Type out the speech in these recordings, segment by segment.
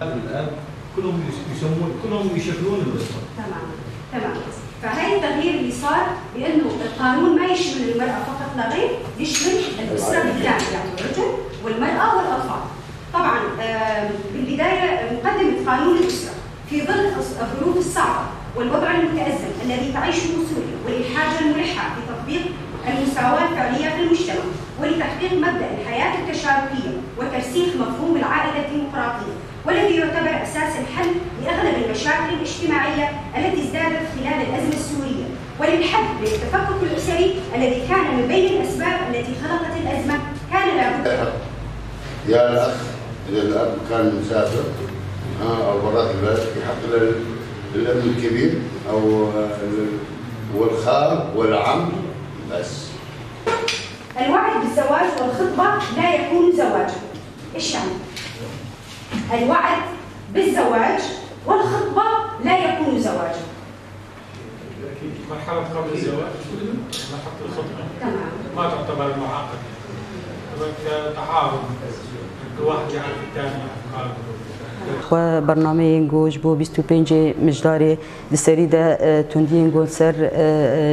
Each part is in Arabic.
الآن كلهم يشكلون الأسرة. تمام. فهي التغيير اللي صار بأنه القانون ما يشمل المرأة فقط لا غير، يشمل الأسرة بالكامل، يعني الرجل والمرأة والأطفال. طبعا بالبداية مقدمة قانون الأسرة في ظل الظروف الصعبة والوضع المتأزم الذي تعيشه سوريا والحاجة الملحة في تطبيق المساواة الفعلية في المجتمع ولتحقيق مبدأ الحياة التشاركية وترسيخ مفهوم العائلة الديمقراطية، والذي يعتبر أساس الحل لأغلب المشاكل الاجتماعية التي ازدادت خلال الأزمة السورية، وللحد من التفكك الأسري الذي كان من بين الأسباب التي خلقت الأزمة. كان لابد يا الأخ إذا الأب كان مسافر أو برات البلد يحق للابن الكبير أو والخال والعم بس. الوعد بالزواج والخطبة لا يكون زواجا. إيش يعني؟ الوعد بالزواج والخطبة لا يكون زواجا. مرحلة قبل الزواج مرحلة الخطبة ما تعتبر معاقدة، تعارض كل واحد يعرف الثاني. و برنامه گوش بو 25 مجداری دسری ده تندین گل سر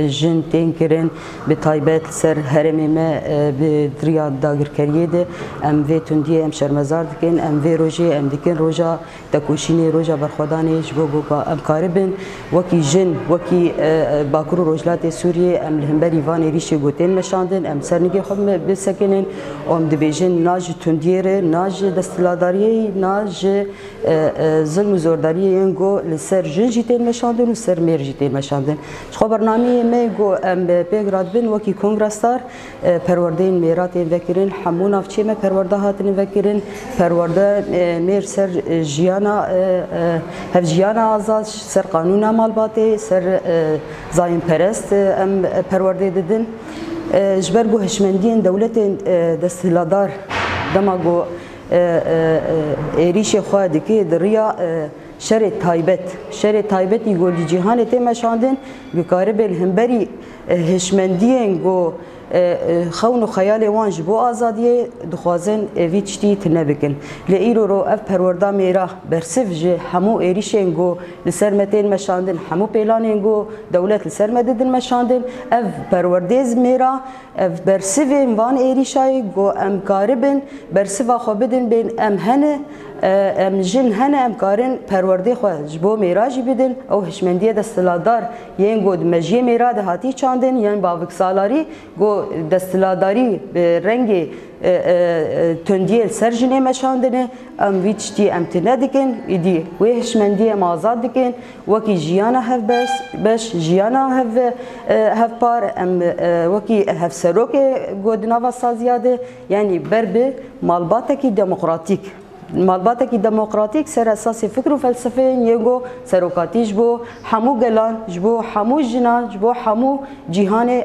جن تینکرن به تایبت سر هرمی ما به دریا داگر کریه ده ام و تندی ام شرمزار دکن ام و روزی ام دکن روزا تکوشینی روزا برخوادانش بو ام کاربن وکی جن وکی باکرو روزلات سوریه ام لهمبری وان ریشه گوتن مشاندن ام سرنگی خود بسکنن ام دبیجن ناج تندیره ناج دستلاداری ناج ظلم و زورداری اینگو لسر جن جیتین مشاندن و سر میر جیتین مشاندن. خب برنامه میگو ام پیگراد بین وکی کنگرستار پروردین میراتین وکرین همون افچه ما پرورده هاتین وکرین پرورده میر سر جیانا هف جیانا آزاد سر قانون مالباتی سر زاین پرست ام پرورده دیدن. جبرگو هشمندین دولت دستهلادار دماغو ایریش خواهد که دریا شر تایبت یگو جهان تیم شاندن بکاره بل همبری هشمندین گو خون و خیال وانج بو آزادی دخوازن ویچتی تنبکن لئیرو رو اف پروردا میرا برسف جه همو ایریشن گو لسر متین مشاندن همو پیلانین گو دولت لسر مددن مشاندن اف پروردیز میرا اف برسف وان ایریشای گو ام کاربن برسف خو بدن بین ام هنه ام جن هنه ام کارن پرورده خو جبو میراجی بدن او هشمندی دستلادار ین گو مجی میرا ده هاتی چاندن یان باوک سالاری گو دستلاداری به رنگ تندیل سرجنه مشاندنه ام ویچتی ام تندکن ایدی وهشمندی مازاد دکن وکی جیانا هف بس جیانا هف پار ام وکی هف سروک گودناوا سازیاده یعنی بربه مالباتکی دموکراتیک سر اساس فکر و فلسفه یگو سروکاتیش بو همو گلان جبو همو جنا جبو همو جهان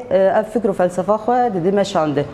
فکر و فلسفه خو د مشانده.